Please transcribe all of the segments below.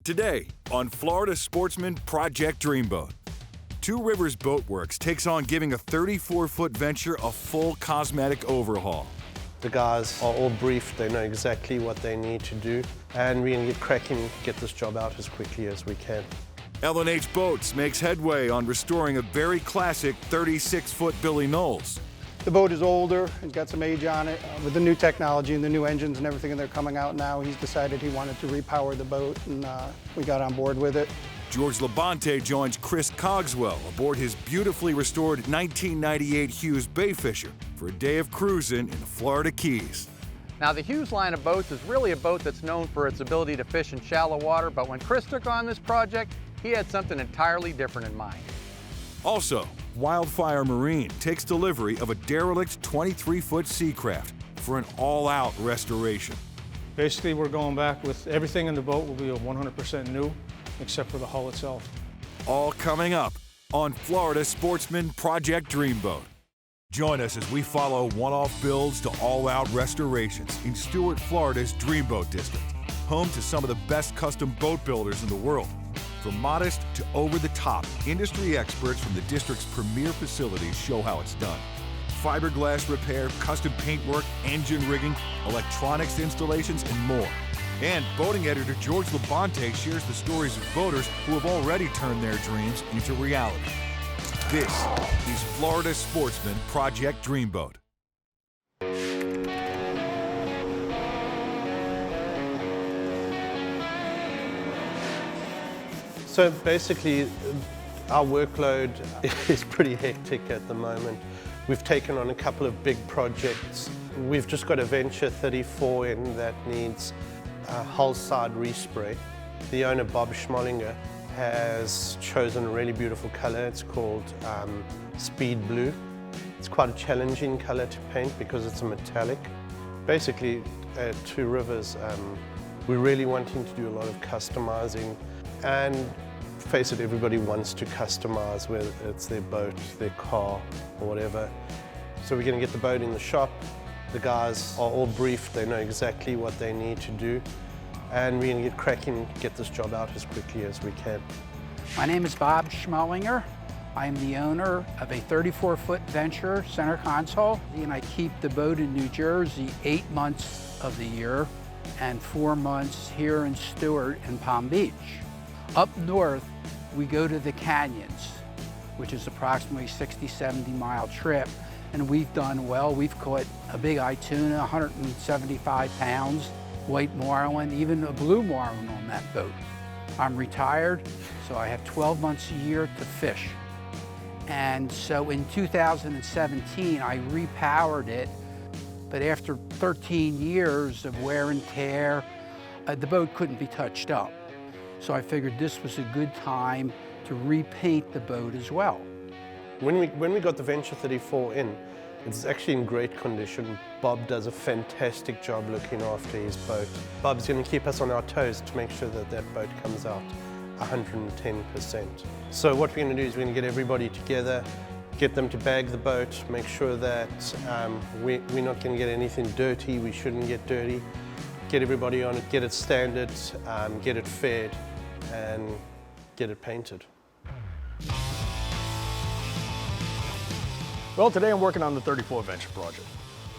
Today on Florida Sportsman Project Dreamboat. Two Rivers Boatworks takes on giving a 34-foot venture a full cosmetic overhaul. The guys are all briefed, they know exactly what they need to do, and we're going to get cracking, get this job out as quickly as we can. L&H Boats makes headway on restoring a very classic 36-foot Billy Knowles. The boat is older, it's got some age on it. With the new technology and the new engines and everything that are coming out now, he's decided he wanted to repower the boat, and we got on board with it. George Labonte joins Chris Cogswell aboard his beautifully restored 1998 Hewes Bayfisher for a day of cruising in the Florida Keys. Now, the Hewes line of boats is really a boat that's known for its ability to fish in shallow water, but when Chris took on this project, he had something entirely different in mind. Also, Wildfire Marine takes delivery of a derelict 23-foot Seacraft for an all-out restoration. Basically, we're going back with everything in the boat will be 100% new, except for the hull itself. All coming up on Florida Sportsman Project Dreamboat. Join us as we follow one-off builds to all-out restorations in Stuart, Florida's Dreamboat District, home to some of the best custom boat builders in the world. From modest to over-the-top, industry experts from the district's premier facilities show how it's done. Fiberglass repair, custom paintwork, engine rigging, electronics installations, and more. And boating editor George Labonte shares the stories of boaters who have already turned their dreams into reality. This is Florida Sportsman Project Dreamboat. So basically, our workload is pretty hectic at the moment. We've taken on a couple of big projects. We've just got a Venture 34 in that needs a hull side respray. The owner, Bob Schmollinger, has chosen a really beautiful color. It's called Speed Blue. It's quite a challenging color to paint because it's a metallic. Basically, at Two Rivers, we're really wanting to do a lot of customizing, and face it, everybody wants to customize, whether it's their boat, their car, or whatever. So we're going to get the boat in the shop. The guys are all briefed, they know exactly what they need to do, and we're going to get cracking, get this job out as quickly as we can. My name is Bob Schmollinger. I'm the owner of a 34-foot Venture center console, and I keep the boat in New Jersey 8 months of the year and 4 months here in Stuart and Palm Beach. Up north, we go to the canyons, which is approximately 60-70 mile trip, and we've done well. We've caught a big eye tuna, 175 pounds, white marlin, even a blue marlin on that boat. I'm retired, so I have 12 months a year to fish. And so in 2017, I repowered it, but after 13 years of wear and tear, the boat couldn't be touched up. So I figured this was a good time to repaint the boat as well. When we got the Venture 34 in, it's actually in great condition. Bob does a fantastic job looking after his boat. Bob's going to keep us on our toes to make sure that that boat comes out 110%. So what we're going to do is we're going to get everybody together, get them to bag the boat, make sure that we're not going to get anything dirty, we shouldn't get dirty. Get everybody on it, get it standard, get it fed, and get it painted. Well, today I'm working on the 34 Venture project.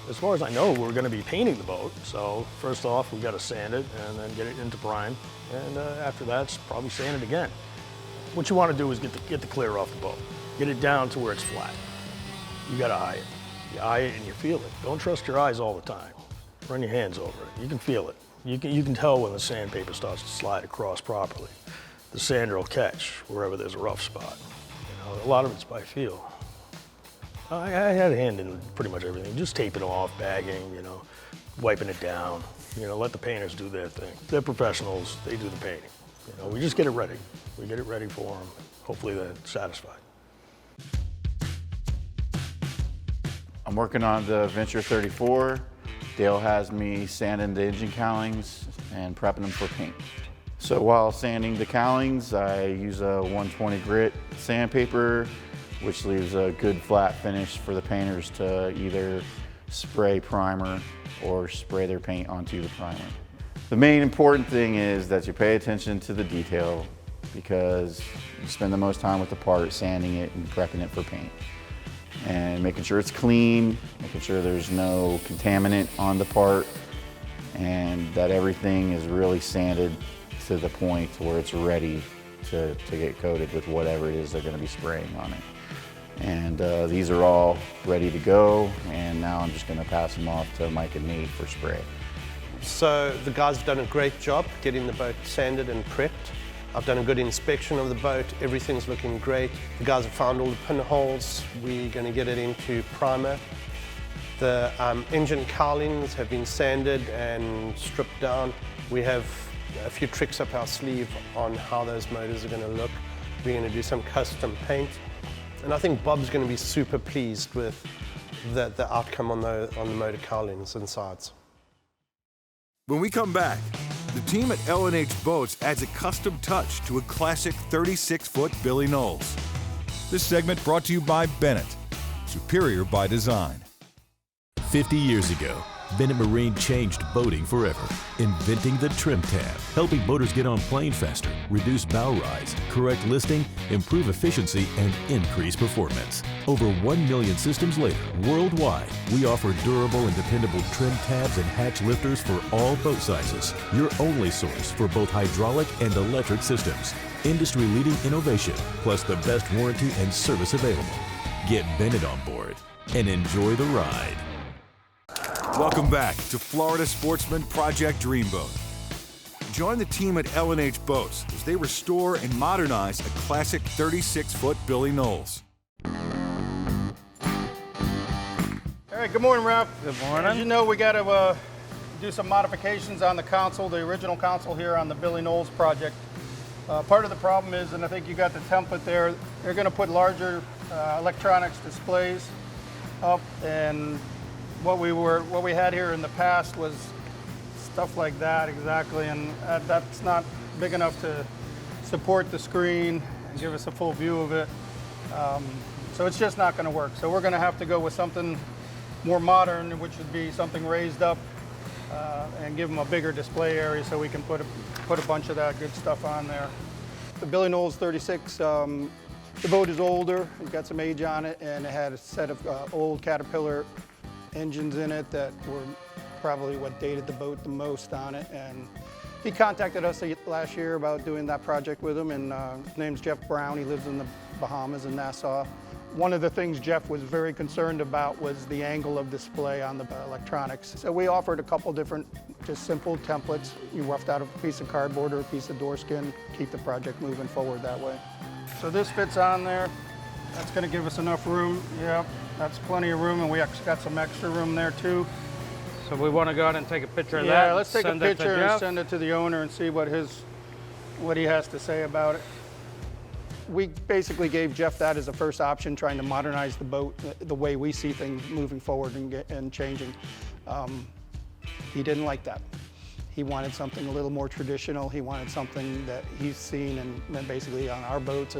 As far as I know, we're going to be painting the boat. So first off, we've got to sand it and then get it into brine. And after that, it's probably sand it again. What you want to do is get the clear off the boat. Get it down to where it's flat. You got to eye it. You eye it and you feel it. Don't trust your eyes all the time. Run your hands over it. You can feel it. You can tell when the sandpaper starts to slide across properly. The sander will catch wherever there's a rough spot. You know, a lot of it's by feel. I had a hand in pretty much everything. Just taping off, bagging, you know, wiping it down. You know, let the painters do their thing. They're professionals. They do the painting. You know, we just get it ready. We get it ready for them. Hopefully they're satisfied. I'm working on the Venture 34. Dale has me sanding the engine cowlings and prepping them for paint. So while sanding the cowlings, I use a 120 grit sandpaper, which leaves a good flat finish for the painters to either spray primer or spray their paint onto the primer. The main important thing is that you pay attention to the detail, because you spend the most time with the part, sanding it and prepping it for paint. And making sure it's clean, making sure there's no contaminant on the part, and that everything is really sanded to the point where it's ready to get coated with whatever it is they're going to be spraying on it. And these are all ready to go, and now I'm just going to pass them off to Mike and Nate for spray. So the guys have done a great job getting the boat sanded and prepped. I've done a good inspection of the boat. Everything's looking great. The guys have found all the pinholes. We're going to get it into primer. The engine cowlings have been sanded and stripped down. We have a few tricks up our sleeve on how those motors are going to look. We're going to do some custom paint. And I think Bob's going to be super pleased with the outcome on the motor cowlings and sides. When we come back, the team at L&H Boats adds a custom touch to a classic 36-foot Billy Knowles. This segment brought to you by Bennett, superior by design. 50 years ago, Bennett Marine changed boating forever, inventing the trim tab, helping boaters get on plane faster, reduce bow rise, correct listing, improve efficiency, and increase performance. Over 1 million systems later, worldwide, we offer durable and dependable trim tabs and hatch lifters for all boat sizes. Your only source for both hydraulic and electric systems. Industry-leading innovation, plus the best warranty and service available. Get Bennett on board and enjoy the ride. Welcome back to Florida Sportsman Project Dreamboat. Join the team at L&H Boats as they restore and modernize a classic 36-foot Billy Knowles. All right, good morning, Ralph. Good morning. As you know, we got to do some modifications on the console, the original console here on the Billy Knowles project. Part of the problem is, and I think you got the template there, they're going to put larger electronics displays up, and what we had here in the past was stuff like that exactly, and that's not big enough to support the screen and give us a full view of it. So it's just not going to work. So we're going to have to go with something more modern, which would be something raised up and give them a bigger display area so we can put a bunch of that good stuff on there. The Billy Knowles 36, the boat is older, it's got some age on it, and it had a set of old Caterpillar engines in it that were probably what dated the boat the most on it. And he contacted us last year about doing that project with him, and his name's Jeff Brown. He lives in the Bahamas in Nassau. One of the things Jeff was very concerned about was the angle of display on the electronics. So we offered a couple different, just simple templates. You roughed out a piece of cardboard or a piece of door skin, keep the project moving forward that way. So this fits on there. That's going to give us enough room. Yep, that's plenty of room, and we actually got some extra room there too. So we want to go out and take a picture of that. Yeah, let's take a picture and Jeff. send it to the owner and see what he has to say about it. We basically gave Jeff that as a first option, trying to modernize the boat the way we see things moving forward and changing. He didn't like that. He wanted something a little more traditional. He wanted something that he's seen and basically on our boats,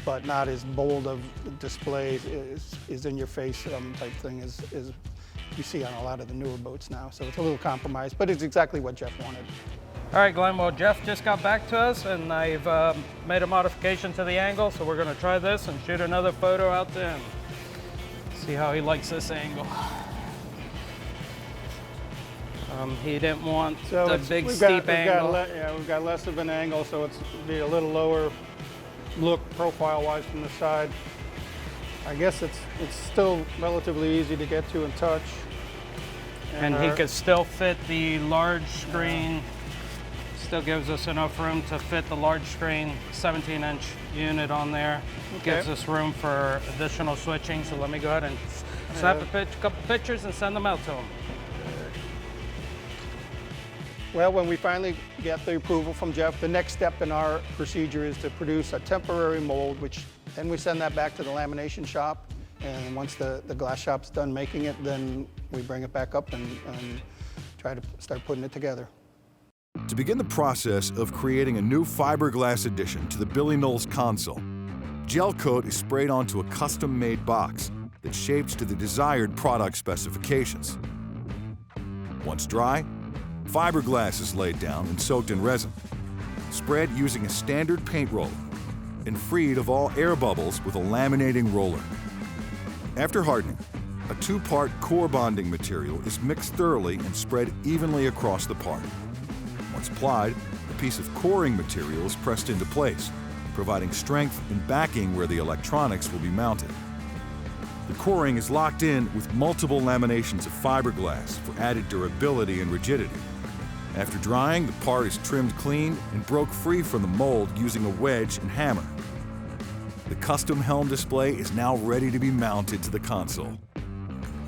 but not as bold of displays, is in your face type thing as you see on a lot of the newer boats now. So it's a little compromise, but it's exactly what Jeff wanted. All right, Glenn, well, Jeff just got back to us, and I've made a modification to the angle, so we're going to try this and shoot another photo out to him. See how he likes this angle. He didn't want the big steep angle. We've got less of an angle, so it's be a little lower look profile-wise from the side. I guess it's still relatively easy to get to and touch. And he could still fit the large screen. Still gives us enough room to fit the large screen 17-inch unit on there. Okay. Gives us room for additional switching. So let me go ahead and snap a couple pictures and send them out to him. Well, when we finally get the approval from Jeff, the next step in our procedure is to produce a temporary mold, then we send that back to the lamination shop. And once the glass shop's done making it, then we bring it back up and try to start putting it together. To begin the process of creating a new fiberglass addition to the Billy Knowles console, gel coat is sprayed onto a custom-made box that's shaped to the desired product specifications. Once dry, Fiberglass is laid down and soaked in resin, spread using a standard paint roller, and freed of all air bubbles with a laminating roller. After hardening, a two-part core bonding material is mixed thoroughly and spread evenly across the part. Once applied, a piece of coring material is pressed into place, providing strength and backing where the electronics will be mounted. The coring is locked in with multiple laminations of fiberglass for added durability and rigidity. After drying, the part is trimmed clean and broke free from the mold using a wedge and hammer. The custom helm display is now ready to be mounted to the console.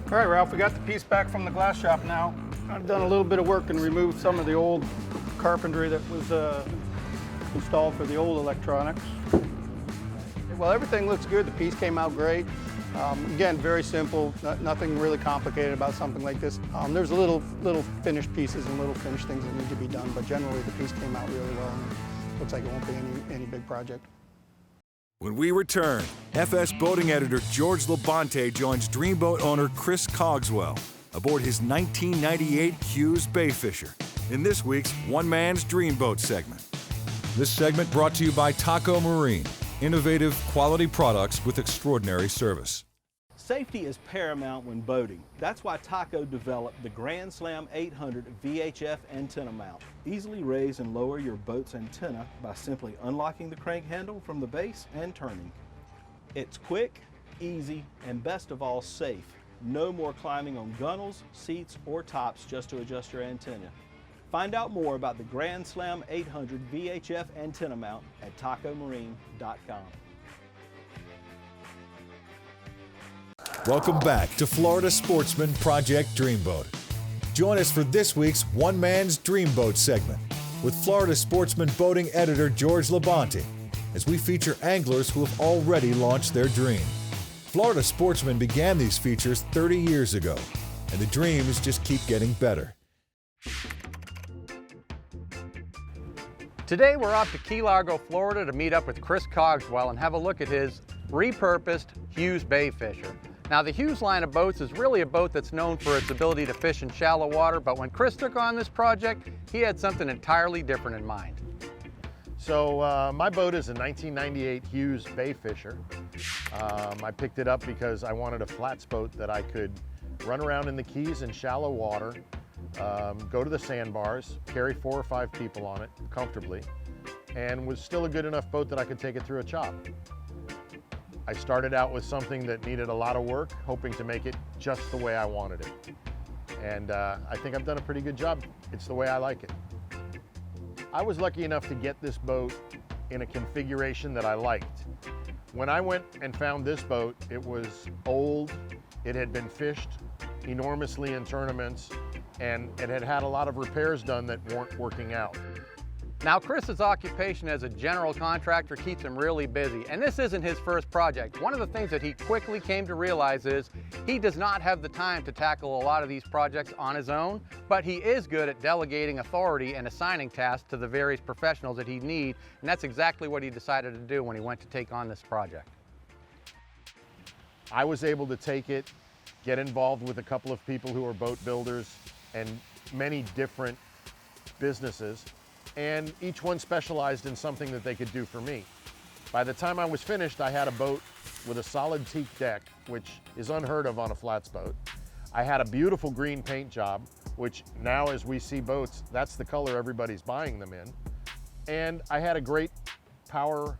All right, Ralph, we got the piece back from the glass shop now. I've done a little bit of work and removed some of the old carpentry that was installed for the old electronics. Well, everything looks good. The piece came out great. Again, very simple, nothing really complicated about something like this. There's little finished pieces and little finished things that need to be done, but generally the piece came out really well and looks like it won't be any big project. When we return, FS boating editor George Labonte joins Dreamboat owner Chris Cogswell aboard his 1998 Hewes Bayfisher in this week's One Man's Dreamboat segment. This segment brought to you by Taco Marine, innovative quality products with extraordinary service. Safety is paramount when boating. That's why Taco developed the Grand Slam 800 VHF antenna mount. Easily raise and lower your boat's antenna by simply unlocking the crank handle from the base and turning. It's quick, easy, and best of all, safe. No more climbing on gunnels, seats, or tops just to adjust your antenna. Find out more about the Grand Slam 800 VHF antenna mount at tacomarine.com. Welcome back to Florida Sportsman Project Dreamboat. Join us for this week's One Man's Dreamboat segment with Florida Sportsman boating editor George Labonte as we feature anglers who have already launched their dream. Florida Sportsman began these features 30 years ago, and the dreams just keep getting better. Today we're off to Key Largo, Florida to meet up with Chris Cogswell and have a look at his repurposed Hewes Bayfisher. Now the Hewes line of boats is really a boat that's known for its ability to fish in shallow water, but when Chris took on this project, he had something entirely different in mind. So my boat is a 1998 Hewes Bayfisher. I picked it up because I wanted a flats boat that I could run around in the Keys in shallow water, go to the sandbars, carry 4 or 5 people on it comfortably, and was still a good enough boat that I could take it through a chop. I started out with something that needed a lot of work, hoping to make it just the way I wanted it. And I think I've done a pretty good job. It's the way I like it. I was lucky enough to get this boat in a configuration that I liked. When I went and found this boat, it was old, it had been fished enormously in tournaments, and it had had a lot of repairs done that weren't working out. Now Chris's occupation as a general contractor keeps him really busy, and this isn't his first project. One of the things that he quickly came to realize is he does not have the time to tackle a lot of these projects on his own, but he is good at delegating authority and assigning tasks to the various professionals that he needs, and that's exactly what he decided to do when he went to take on this project. I was able to take it, get involved with a couple of people who are boat builders and many different businesses, and each one specialized in something that they could do for me. By the time I was finished, I had a boat with a solid teak deck, which is unheard of on a flats boat. I had a beautiful green paint job, which now as we see boats, that's the color everybody's buying them in. And I had a great power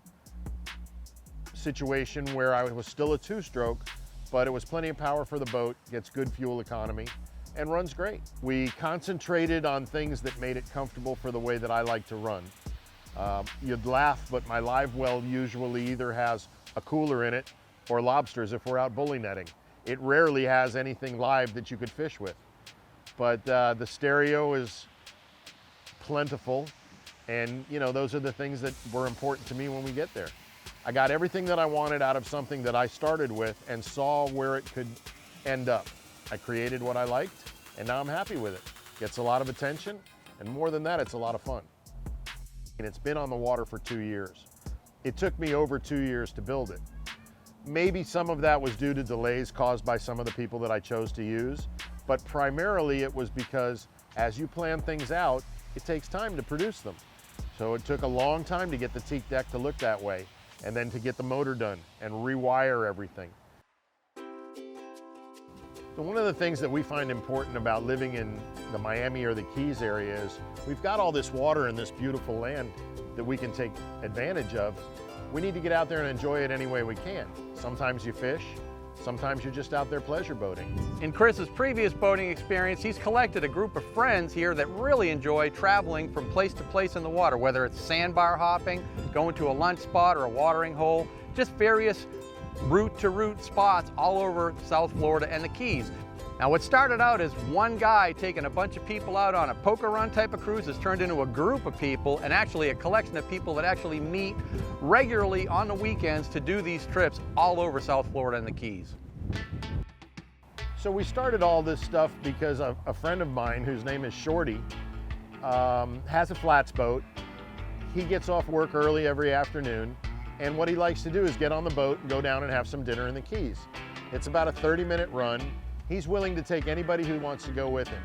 situation where I was still a 2-stroke, but it was plenty of power for the boat, gets good fuel economy, and runs great. We concentrated on things that made it comfortable for the way that I like to run. You'd laugh, but my live well usually either has a cooler in it or lobsters if we're out bully netting. It rarely has anything live that you could fish with. But the stereo is plentiful, and you know, those are the things that were important to me when we get there. I got everything that I wanted out of something that I started with and saw where it could end up. I created what I liked, and now I'm happy with it. Gets a lot of attention, and more than that, it's a lot of fun. And it's been on the water for 2 years. It took me over 2 years to build it. Maybe some of that was due to delays caused by some of the people that I chose to use, but primarily it was because As you plan things out, it takes time to produce them. So it took a long time to get the teak deck to look that way, and then to get the motor done and rewire everything. So one of the things that we find important about living in the Miami or the Keys area is we've got all this water and this beautiful land that we can take advantage of. We need to get out there and enjoy it any way we can. Sometimes you fish, sometimes you're just out there pleasure boating. In Chris's previous boating experience, he's collected a group of friends here that really enjoy traveling from place to place in the water, whether it's sandbar hopping, going to a lunch spot or a watering hole, just various route-to-route spots all over South Florida and the Keys. Now, what started out as one guy taking a bunch of people out on a poker run type of cruise has turned into a group of people, and actually a collection of people that actually meet regularly on the weekends to do these trips all over South Florida and the Keys. So we started all this stuff because a friend of mine, whose name is Shorty, has a flats boat. He gets off work early every afternoon, and what he likes to do is get on the boat and go down and have some dinner in the Keys. It's about a 30-minute run. He's willing to take anybody who wants to go with him.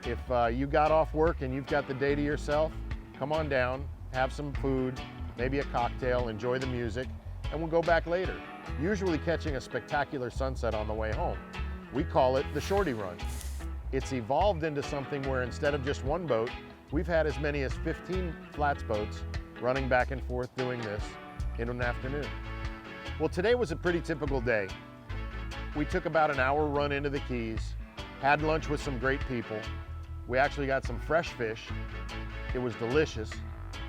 If you got off work and you've got the day to yourself, come on down, have some food, maybe a cocktail, enjoy the music, and we'll go back later, usually catching a spectacular sunset on the way home. We call it the Shorty Run. It's evolved into something where instead of just one boat, we've had as many as 15 flats boats running back and forth doing this in an afternoon. Well, today was a pretty typical day. We took about an hour run into the Keys, had lunch with some great people. We actually got some fresh fish. It was delicious.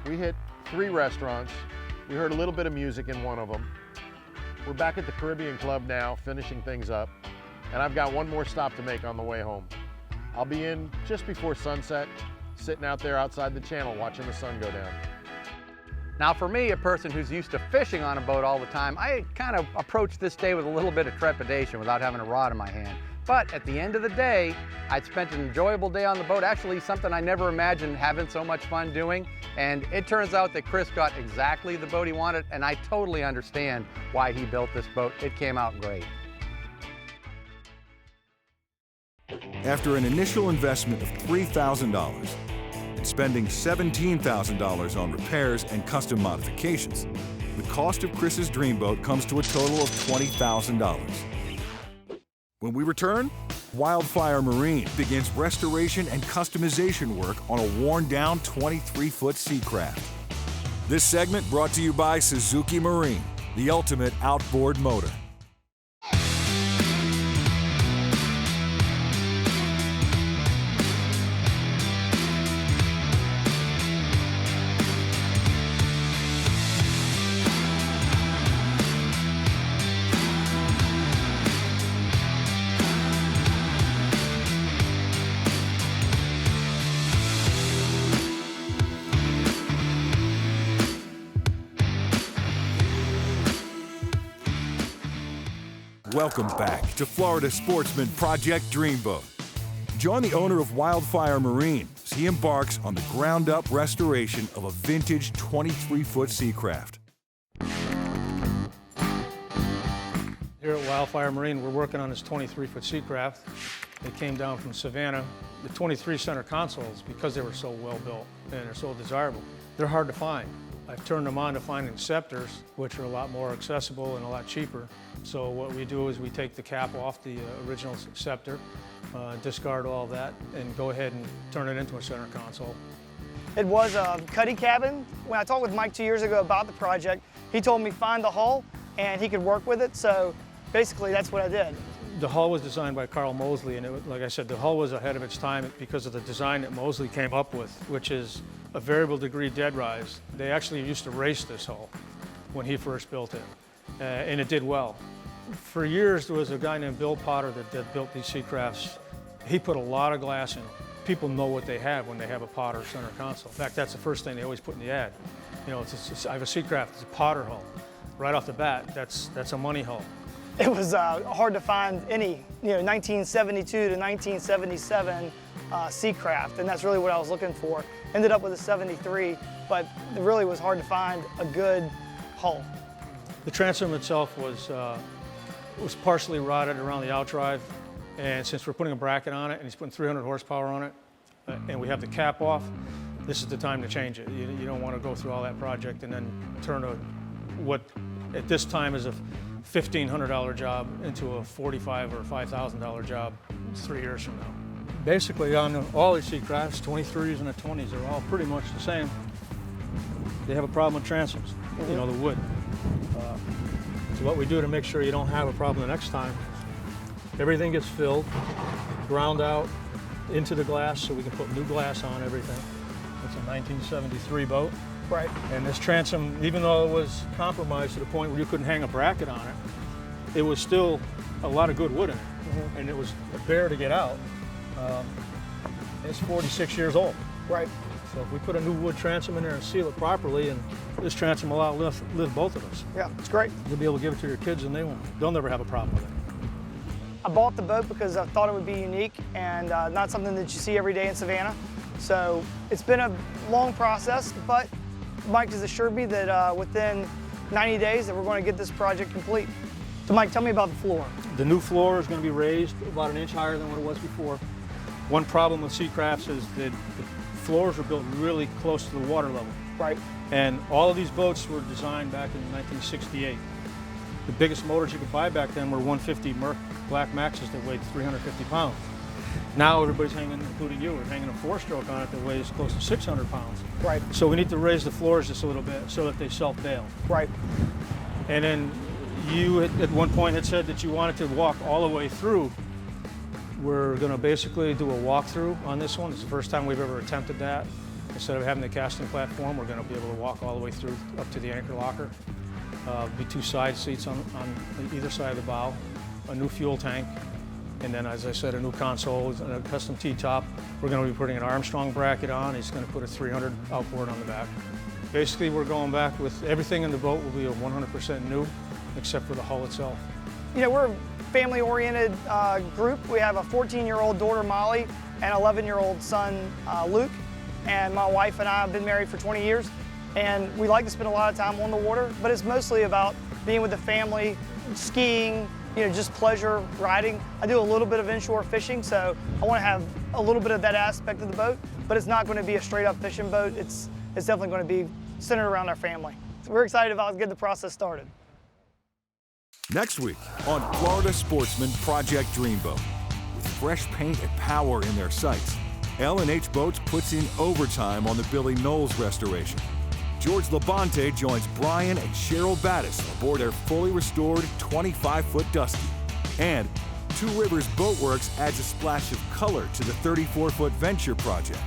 We hit 3 restaurants. We heard a little bit of music in one of them. We're back at the Caribbean Club now, finishing things up, and I've got one more stop to make on the way home. I'll be in just before sunset, sitting out there outside the channel watching the sun go down. Now for me, a person who's used to fishing on a boat all the time, I kind of approached this day with a little bit of trepidation without having a rod in my hand. But at the end of the day, I'd spent an enjoyable day on the boat, actually something I never imagined having so much fun doing. And it turns out that Chris got exactly the boat he wanted, and I totally understand why he built this boat. It came out great. After an initial investment of $3,000 and spending $17,000 on repairs and custom modifications, the cost of Chris's Dreamboat comes to a total of $20,000. When we return, Wildfire Marine begins restoration and customization work on a worn-down 23-foot Seacraft. This segment brought to you by Suzuki Marine, the ultimate outboard motor. Welcome back to Florida Sportsman Project Dreamboat. Join the owner of Wildfire Marine as he embarks on the ground-up restoration of a vintage 23-foot Seacraft. Here at Wildfire Marine, we're working on this 23-foot Seacraft. They came down from Savannah. The 23 center consoles, because they were so well built and they're so desirable, they're hard to find. I've turned them on to finding scepters, which are a lot more accessible and a lot cheaper. So what we do is we take the cap off the original scepter, discard all that, and go ahead and turn it into a center console. It was a cuddy cabin. When I talked with Mike 2 years ago about the project, he told me find the hull and he could work with it. So basically that's what I did. The hull was designed by Carl Mosley, and like I said, the hull was ahead of its time because of the design that Mosley came up with, which is a variable degree dead rise. They actually used to race this hull when he first built it, and it did well. For years, there was a guy named Bill Potter that built these Seacrafts. He put a lot of glass in them. People know what they have when they have a Potter center console. In fact, that's the first thing they always put in the ad. You know, I have a Seacraft, it's a Potter hull. Right off the bat, that's a money hull. It was hard to find any, 1972 to 1977 Seacraft, and that's really what I was looking for. Ended up with a 73, but it really was hard to find a good hull. The transom itself was partially rotted around the outdrive, and since we're putting a bracket on it and he's putting 300 horsepower on it, and we have the cap off, this is the time to change it. You don't want to go through all that project and then turn what at this time is a $1,500 job into a $45,000 or $5,000 job 3 years from now. Basically on all these Seacrafts, 23s and the 20s, they're all pretty much the same. They have a problem with transoms, you know, the wood. So what we do to make sure you don't have a problem the next time, everything gets filled, ground out into the glass so we can put new glass on everything. It's a 1973 boat. Right. And this transom, even though it was compromised to the point where you couldn't hang a bracket on it, it was still a lot of good wood in it. And it was a bear to get out. It's 46 years old. Right. So if we put a new wood transom in there and seal it properly, and this transom will outlive both of us. Yeah, it's great. You'll be able to give it to your kids and they'll never have a problem with it. I bought the boat because I thought it would be unique and not something that you see every day in Savannah. So it's been a long process, but Mike has assured me that within 90 days that we're going to get this project complete. So Mike, tell me about the floor. The new floor is going to be raised about 1 inch higher than what it was before. One problem with Seacrafts is that the floors were built really close to the water level. Right. And all of these boats were designed back in 1968. The biggest motors you could buy back then were 150 Merc Black Maxes that weighed 350 pounds. Now everybody's hanging, including you, we're hanging a 4-stroke on it that weighs close to 600 pounds. Right. So we need to raise the floors just a little bit so that they self-bail. Right. And then you at one point had said that you wanted to walk all the way through. We're going to basically do a walkthrough on this one. It's the first time we've ever attempted that. Instead of having the casting platform, we're going to be able to walk all the way through up to the anchor locker. Be 2 side seats on either side of the bow, a new fuel tank, and then, as I said, a new console and a custom T-top. We're going to be putting an Armstrong bracket on. He's going to put a 300 outboard on the back. Basically, we're going back with everything in the boat will be a 100% new, except for the hull itself. You know, we're a family-oriented group. We have a 14-year-old daughter, Molly, and 11-year-old son, Luke. And my wife and I have been married for 20 years. And we like to spend a lot of time on the water, but it's mostly about being with the family, skiing, you know, just pleasure riding. I do a little bit of inshore fishing, so I want to have a little bit of that aspect of the boat, but it's not going to be a straight up fishing boat. It's definitely going to be centered around our family. So we're excited about getting the process started. Next week on Florida Sportsman Project Dreamboat. With fresh paint and power in their sights, L&H Boats puts in overtime on the Billy Knowles restoration. George Labonte joins Brian and Cheryl Battis aboard their fully restored 25-foot Dusky. And Two Rivers Boatworks adds a splash of color to the 34-foot Venture project.